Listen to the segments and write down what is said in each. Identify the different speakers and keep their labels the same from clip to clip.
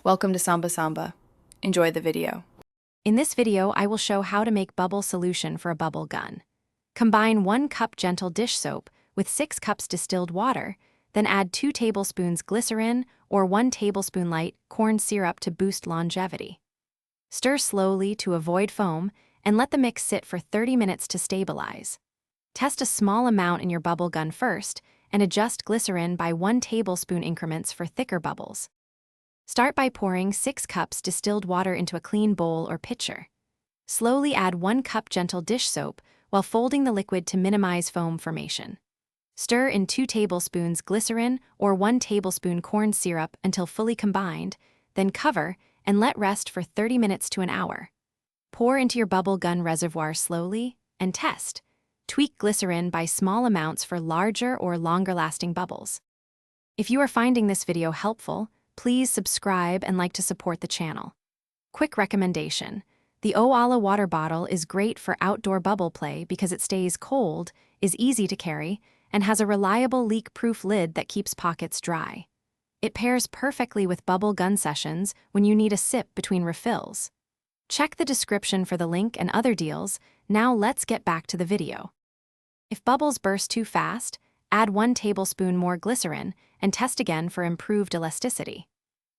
Speaker 1: Welcome to Samba Samba. Enjoy the video.
Speaker 2: In this video, I will show how to make bubble solution for a bubble gun. Combine 1 cup gentle dish soap with 6 cups distilled water, then add 2 tablespoons glycerin or 1 tablespoon light corn syrup to boost longevity. Stir slowly to avoid foam and let the mix sit for 30 minutes to stabilize. Test a small amount in your bubble gun first and adjust glycerin by 1 tablespoon increments for thicker bubbles. Start by pouring 6 cups distilled water into a clean bowl or pitcher. Slowly add 1 cup gentle dish soap while folding the liquid to minimize foam formation. Stir in 2 tablespoons glycerin or 1 tablespoon corn syrup until fully combined, then cover and let rest for 30 minutes to an hour. Pour into your bubble gun reservoir slowly and test. Tweak glycerin by small amounts for larger or longer-lasting bubbles. If you are finding this video helpful, please subscribe and like to support the channel. Quick recommendation: the Owala water bottle is great for outdoor bubble play because it stays cold, is easy to carry, and has a reliable leak-proof lid that keeps pockets dry. It pairs perfectly with bubble gun sessions when you need a sip between refills. Check the description for the link and other deals. Now let's get back to the video. If bubbles burst too fast, add 1 tablespoon more glycerin and test again for improved elasticity.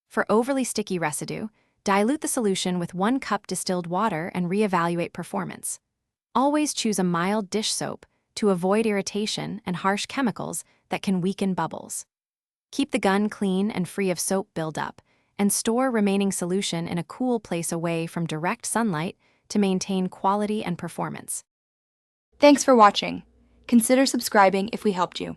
Speaker 2: For overly sticky residue, dilute the solution with 1 cup distilled water and reevaluate performance. Always choose a mild dish soap to avoid irritation and harsh chemicals that can weaken bubbles. Keep the gun clean and free of soap buildup, and store remaining solution in a cool place away from direct sunlight to maintain quality and performance.
Speaker 1: Thanks for watching. Consider subscribing if we helped you.